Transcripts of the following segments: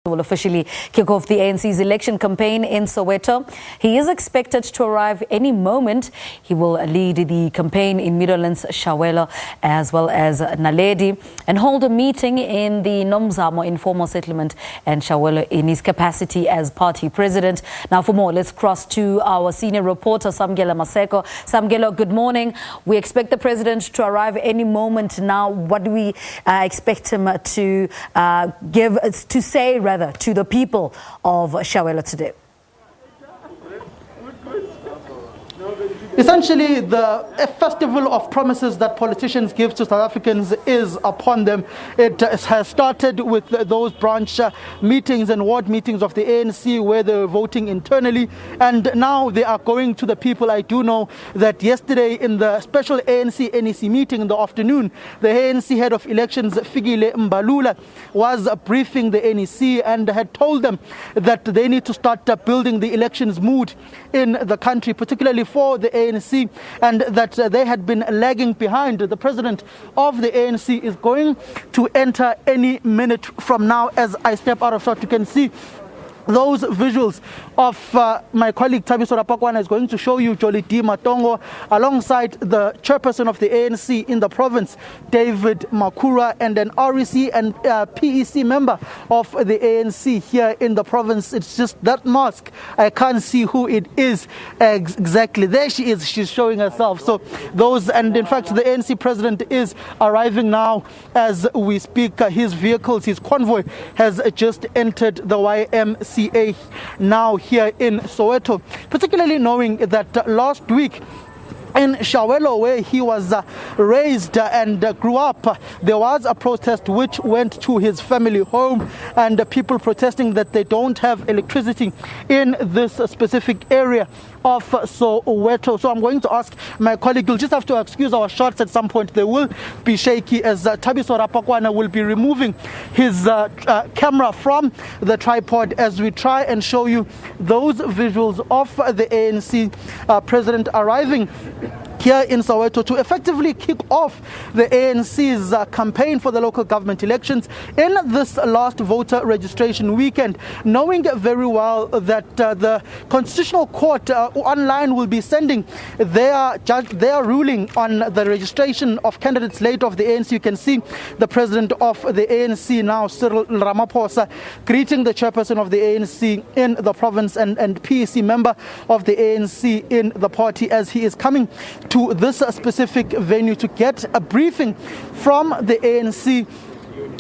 Will officially kick off the ANC's election campaign in Soweto. He is expected to arrive any moment. He will lead the campaign in Meadowlands, Chiawelo, as well as Naledi, and hold a meeting in the Nomzamo informal settlement and Chiawelo in his capacity as party president. Now, for more, let's cross to our senior reporter, Samkele Maseko. Samkele, good morning. We expect the president to arrive any moment now. What do we expect him to say to the people of Chiawelo today? Essentially, a festival of promises that politicians give to South Africans is upon them. It has started with those branch meetings and ward meetings of the ANC where they were voting internally, and now they are going to the people. I do know that yesterday in the special ANC-NEC meeting in the afternoon, the ANC head of elections, Fikile Mbalula, was briefing the NEC and had told them that they need to start building the elections mood in the country, particularly for the ANC, and that they had been lagging behind. The president of the ANC is going to enter any minute from now. As I step out of shot, you can see those visuals of my colleague Thabiso Rapakwana is going to show you Jolly D. Matongo alongside the chairperson of the ANC in the province, David Makura, and an REC and PEC member of the ANC here in the province. It's just that mask. I can't see who it is exactly. There she is. She's showing herself. So those, and in fact, the ANC president is arriving now as we speak. His vehicles, his convoy has just entered the YMCA now here in Soweto, particularly knowing that last week in Chiawelo, where he was raised and grew up, there was a protest which went to his family home, and people protesting that they don't have electricity in this specific area of Soweto. So I'm going to ask my colleague, you'll just have to excuse our shots at some point. They will be shaky as Thabiso Rapakwana will be removing his camera from the tripod as we try and show you those visuals of the ANC president arriving here in Soweto to effectively kick off the ANC's campaign for the local government elections in this last voter registration weekend, knowing very well that the Constitutional Court online will be sending their ruling on the registration of candidates late of the ANC. You can see the president of the ANC now, Cyril Ramaphosa, greeting the chairperson of the ANC in the province and PEC member of the ANC in the party as he is coming to this specific venue to get a briefing from the ANC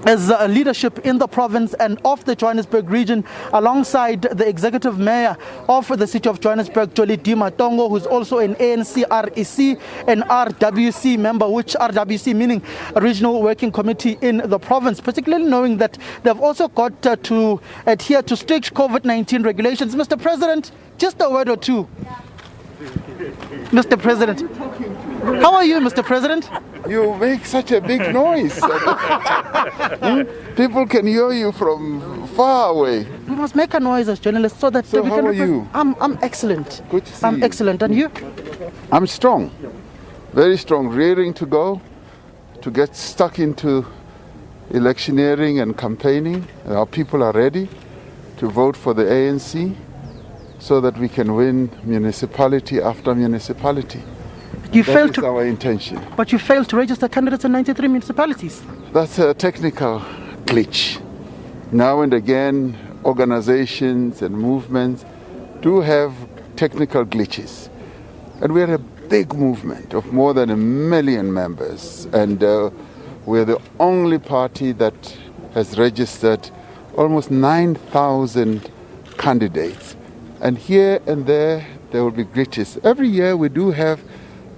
as leadership in the province and of the Johannesburg region, alongside the executive mayor of the city of Johannesburg, Jolly D. Matongo, who's also an ANC REC and RWC member, which RWC meaning Regional Working Committee in the province, particularly knowing that they've also got to adhere to strict COVID-19 regulations. Mr. President, just a word or two. Mr. President, how are you, Mr. President? You make such a big noise. People can hear you from far away. We must make a noise as journalists so that we can. How are you? I'm excellent. Good to see I'm you. excellent. And you? I'm strong, very strong, rearing to go, to get stuck into electioneering and campaigning. Our people are ready to vote for the ANC, so that we can win municipality after municipality. That is our intention. But you failed to register candidates in 93 municipalities. That's a technical glitch. Now and again, organizations and movements do have technical glitches. And we're a big movement of more than 1 million members. And we're the only party that has registered almost 9,000 candidates. And here and there will be glitches. Every year we do have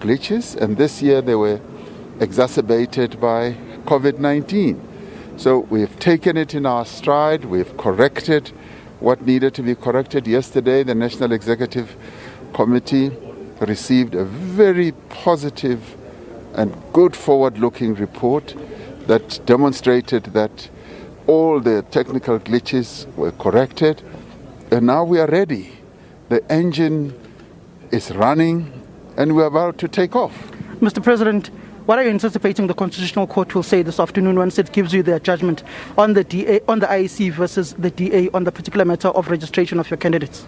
glitches, and this year they were exacerbated by COVID-19. So we've taken it in our stride, we've corrected what needed to be corrected. Yesterday, the National Executive Committee received a very positive and good forward-looking report that demonstrated that all the technical glitches were corrected. And now we are ready. The engine is running and we're about to take off. Mr. President, What are you anticipating the Constitutional Court will say this afternoon once it gives you their judgment on the DA, on the IEC versus the DA on the particular matter of registration of your candidates?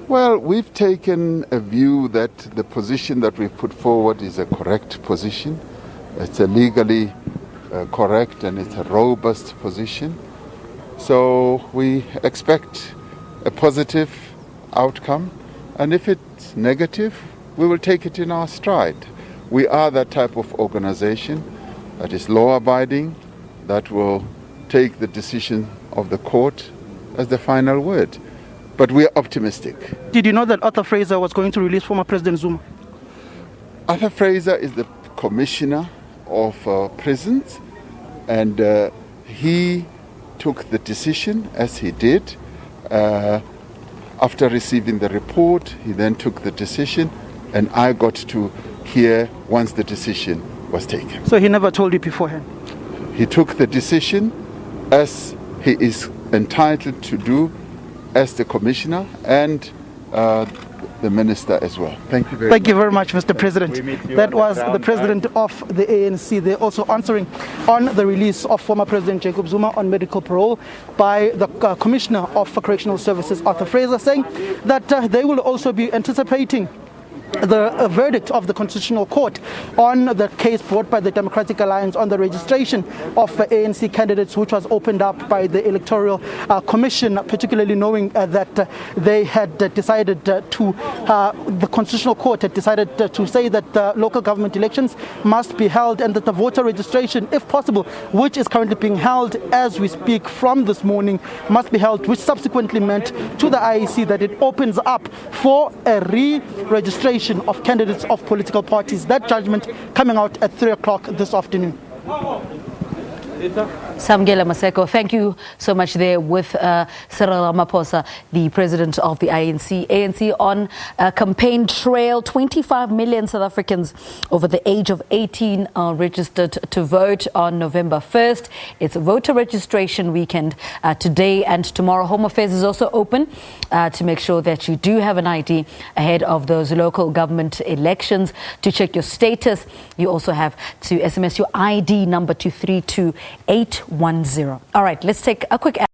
Well, we've taken a view that the position that we've put forward is a correct position. It's a legally correct and it's a robust position. So we expect a positive outcome, and if it's negative, we will take it in our stride. We are that type of organization that is law-abiding, that will take the decision of the court as the final word. But we are optimistic. Did you know that Arthur Fraser was going to release former President Zuma? Arthur Fraser is the commissioner of prisons, and he took the decision as he did. After receiving the report, he then took the decision, and I got to hear once the decision was taken. So he never told you beforehand? He took the decision as he is entitled to do as the commissioner and the minister as well. Thank you very much. Thank you very much, Mr. President. That was the president of the ANC. They're also answering on the release of former President Jacob Zuma on medical parole by the Commissioner of Correctional Services, Arthur Fraser, saying that they will also be anticipating the verdict of the Constitutional Court on the case brought by the Democratic Alliance on the registration of ANC candidates, which was opened up by the Electoral Commission, particularly knowing that they had decided the Constitutional Court had decided to say that local government elections must be held, and that the voter registration, if possible, which is currently being held as we speak from this morning, must be held, which subsequently meant to the IEC that it opens up for a re-registration of candidates of political parties. That judgment coming out at 3 o'clock this afternoon. Samkele Maseko, thank you so much there with Cyril Ramaphosa, the president of the ANC. ANC on a campaign trail. 25 million South Africans over the age of 18 are registered to vote on November 1st. It's a voter registration weekend today and tomorrow. Home Affairs is also open to make sure that you do have an ID ahead of those local government elections. To check your status, you also have to SMS your ID number to 32810. All right, let's take a quick